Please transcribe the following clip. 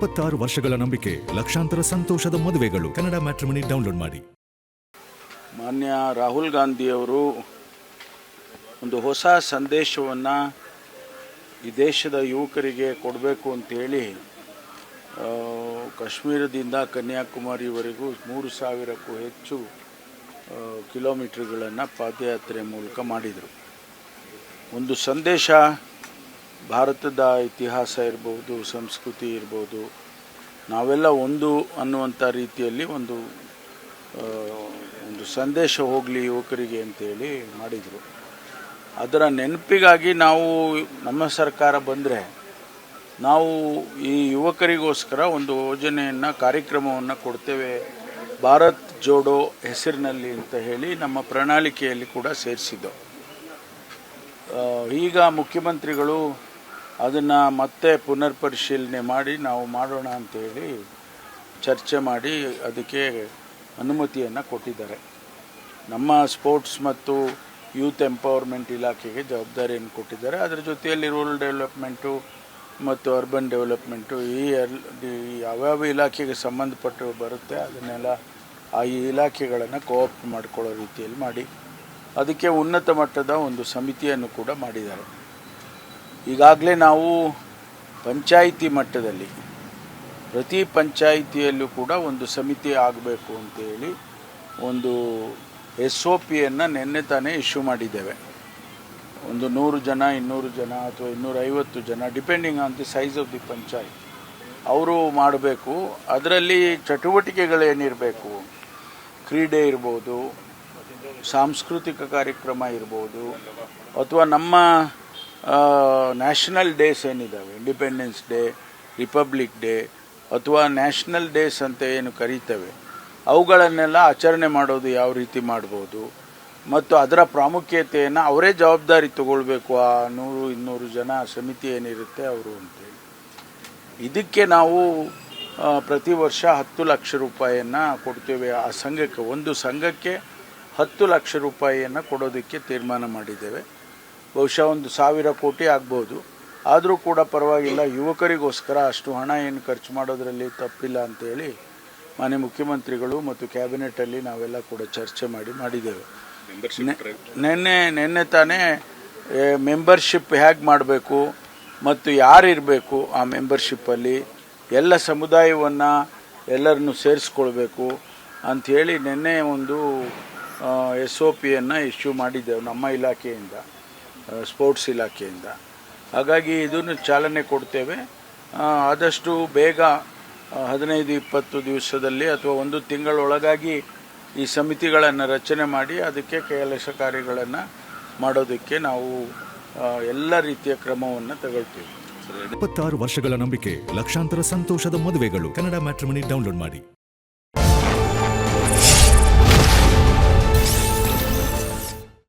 26 ವರ್ಷಗಳ ನಂಬಿಕೆ, ಲಕ್ಷಾಂತರ ಸಂತೋಷದ ಮದುವೆಗಳು. ಕನ್ನಡ ಮ್ಯಾಟ್ರಿಮನಿ ಡೌನ್ಲೋಡ್ ಮಾಡಿ. ಮಾನ್ಯ ರಾಹುಲ್ ಗಾಂಧಿಯವರು ಒಂದು ಹೊಸ ಸಂದೇಶವನ್ನು ಈ ದೇಶದ ಯುವಕರಿಗೆ ಕೊಡಬೇಕು ಅಂತೇಳಿ ಕಾಶ್ಮೀರದಿಂದ ಕನ್ಯಾಕುಮಾರಿವರೆಗೂ 3,000ಕ್ಕೂ ಹೆಚ್ಚು ಕಿಲೋಮೀಟರ್ಗಳನ್ನು ಪಾದಯಾತ್ರೆ ಮೂಲಕ ಮಾಡಿದರು. ಒಂದು ಸಂದೇಶ ಭಾರತದ ಇತಿಹಾಸ ಇರ್ಬೋದು, ಸಂಸ್ಕೃತಿ ಇರ್ಬೋದು, ನಾವೆಲ್ಲ ಒಂದು ಅನ್ನುವಂಥ ರೀತಿಯಲ್ಲಿ ಒಂದು ಸಂದೇಶ ಹೋಗಲಿ ಯುವಕರಿಗೆ ಅಂತೇಳಿ ಮಾಡಿದರು. ಅದರ ನೆನಪಿಗಾಗಿ ನಮ್ಮ ಸರ್ಕಾರ ಬಂದರೆ ನಾವು ಈ ಯುವಕರಿಗೋಸ್ಕರ ಒಂದು ಯೋಜನೆಯನ್ನು, ಕಾರ್ಯಕ್ರಮವನ್ನು ಕೊಡ್ತೇವೆ, ಭಾರತ್ ಜೋಡೋ ಹೆಸರಿನಲ್ಲಿ ಅಂತ ಹೇಳಿ ನಮ್ಮ ಪ್ರಣಾಳಿಕೆಯಲ್ಲಿ ಕೂಡ ಸೇರಿಸಿದ್ದು. ಈಗ ಮುಖ್ಯಮಂತ್ರಿಗಳು ಅದನ್ನು ಮತ್ತೆ ಪುನರ್ ಪರಿಶೀಲನೆ ಮಾಡಿ ನಾವು ಮಾಡೋಣ ಅಂತೇಳಿ ಚರ್ಚೆ ಮಾಡಿ ಅದಕ್ಕೆ ಅನುಮತಿಯನ್ನು ಕೊಟ್ಟಿದ್ದಾರೆ. ನಮ್ಮ ಸ್ಪೋರ್ಟ್ಸ್ ಮತ್ತು ಯೂತ್ ಎಂಪವರ್ಮೆಂಟ್ ಇಲಾಖೆಗೆ ಜವಾಬ್ದಾರಿಯನ್ನು ಕೊಟ್ಟಿದ್ದಾರೆ. ಅದರ ಜೊತೆಯಲ್ಲಿ ರೂರಲ್ ಡೆವಲಪ್ಮೆಂಟು ಮತ್ತು ಅರ್ಬನ್ ಡೆವಲಪ್ಮೆಂಟು ಯಾವ್ಯಾವ ಇಲಾಖೆಗೆ ಸಂಬಂಧಪಟ್ಟು ಬರುತ್ತೆ ಅದನ್ನೆಲ್ಲ ಈ ಇಲಾಖೆಗಳನ್ನು ಕೋಆಪ್ಟ್ ಮಾಡಿಕೊಳ್ಳೋ ರೀತಿಯಲ್ಲಿ ಮಾಡಿ ಅದಕ್ಕೆ ಉನ್ನತ ಮಟ್ಟದ ಒಂದು ಸಮಿತಿಯನ್ನು ಕೂಡ ಮಾಡಿದ್ದಾರೆ. ಈಗಾಗಲೇ ನಾವು ಪಂಚಾಯಿತಿ ಮಟ್ಟದಲ್ಲಿ ಪ್ರತಿ ಪಂಚಾಯಿತಿಯಲ್ಲೂ ಕೂಡ ಒಂದು ಸಮಿತಿ ಆಗಬೇಕು ಅಂತೇಳಿ ಒಂದು SOPಯನ್ನು ನಿನ್ನೆ ತಾನೇ ಇಶ್ಯೂ ಮಾಡಿದ್ದೇವೆ. ಒಂದು 100 ಜನ, 200 ಜನ ಅಥವಾ 250 ಜನ, depending on the size of the panchayat ಅವರು ಮಾಡಬೇಕು. ಅದರಲ್ಲಿ ಚಟುವಟಿಕೆಗಳೇನಿರಬೇಕು, ಕ್ರೀಡೆ ಇರ್ಬೋದು, ಸಾಂಸ್ಕೃತಿಕ ಕಾರ್ಯಕ್ರಮ ಇರ್ಬೋದು, ಅಥವಾ ನಮ್ಮ ನ್ಯಾಷನಲ್ ಡೇಸ್ ಏನಿದ್ದಾವೆ, ಇಂಡಿಪೆಂಡೆನ್ಸ್ ಡೇ, ರಿಪಬ್ಲಿಕ್ ಡೇ ಅಥವಾ ನ್ಯಾಷನಲ್ ಡೇಸ್ ಅಂತ ಏನು ಕರೀತೇವೆ, ಅವುಗಳನ್ನೆಲ್ಲ ಆಚರಣೆ ಮಾಡೋದು ಯಾವ ರೀತಿ ಮಾಡ್ಬೋದು ಮತ್ತು ಅದರ ಪ್ರಾಮುಖ್ಯತೆಯನ್ನು ಅವರೇ ಜವಾಬ್ದಾರಿ ತಗೊಳ್ಬೇಕು. ಆ 100-200 ಜನ ಸಮಿತಿ ಏನಿರುತ್ತೆ ಅವರು ಅಂತೇಳಿ ಇದಕ್ಕೆ ನಾವು ಪ್ರತಿ ವರ್ಷ 10 ಲಕ್ಷ ರೂಪಾಯಿಯನ್ನು ಕೊಡ್ತೇವೆ. ಆ ಸಂಘಕ್ಕೆ, ಒಂದು ಸಂಘಕ್ಕೆ 10 ಲಕ್ಷ ರೂಪಾಯಿಯನ್ನು ಕೊಡೋದಕ್ಕೆ ತೀರ್ಮಾನ ಮಾಡಿದ್ದೇವೆ. ಬಹುಶಃ 1,000 ಕೋಟಿ ಆಗ್ಬೋದು, ಆದರೂ ಕೂಡ ಪರವಾಗಿಲ್ಲ, ಯುವಕರಿಗೋಸ್ಕರ ಅಷ್ಟು ಹಣ ಏನು ಖರ್ಚು ಮಾಡೋದರಲ್ಲಿ ತಪ್ಪಿಲ್ಲ ಅಂತೇಳಿ ಮಾನ್ಯ ಮುಖ್ಯಮಂತ್ರಿಗಳು ಮತ್ತು ಕ್ಯಾಬಿನೆಟಲ್ಲಿ ನಾವೆಲ್ಲ ಕೂಡ ಚರ್ಚೆ ಮಾಡಿದ್ದೇವೆ. ನಿನ್ನೆ ತಾನೇ ಮೆಂಬರ್ಶಿಪ್ ಹೇಗೆ ಮಾಡಬೇಕು ಮತ್ತು ಯಾರಿರಬೇಕು ಆ ಮೆಂಬರ್ಶಿಪ್ಪಲ್ಲಿ, ಎಲ್ಲ ಸಮುದಾಯವನ್ನು ಎಲ್ಲರನ್ನು ಸೇರಿಸ್ಕೊಳ್ಬೇಕು ಅಂಥೇಳಿ ನಿನ್ನೆ ಒಂದು SOPಯನ್ನು ಇಶ್ಯೂ ಮಾಡಿದ್ದೆವು ನಮ್ಮ ಇಲಾಖೆಯಿಂದ, ಸ್ಪೋರ್ಟ್ಸ್ ಇಲಾಖೆಯಿಂದ. ಹಾಗಾಗಿ ಇದನ್ನು ಚಾಲನೆ ಕೊಡ್ತೇವೆ. ಆದಷ್ಟು ಬೇಗ 15-20 ದಿವಸದಲ್ಲಿ ಅಥವಾ 1 ತಿಂಗಳೊಳಗಾಗಿ ಈ ಸಮಿತಿಗಳನ್ನು ರಚನೆ ಮಾಡಿ ಅದಕ್ಕೆ ಕೆಲಸ ಕಾರ್ಯಗಳನ್ನು ಮಾಡೋದಕ್ಕೆ ನಾವು ಎಲ್ಲ ರೀತಿಯ ಕ್ರಮವನ್ನು ತಗೊಳ್ತೀವಿ. 26 ವರ್ಷಗಳ ನಂಬಿಕೆ, ಲಕ್ಷಾಂತರ ಸಂತೋಷದ ಮದುವೆಗಳು. ಕನ್ನಡ ಮ್ಯಾಟ್ರಿಮನಿ ಡೌನ್ಲೋಡ್ ಮಾಡಿ.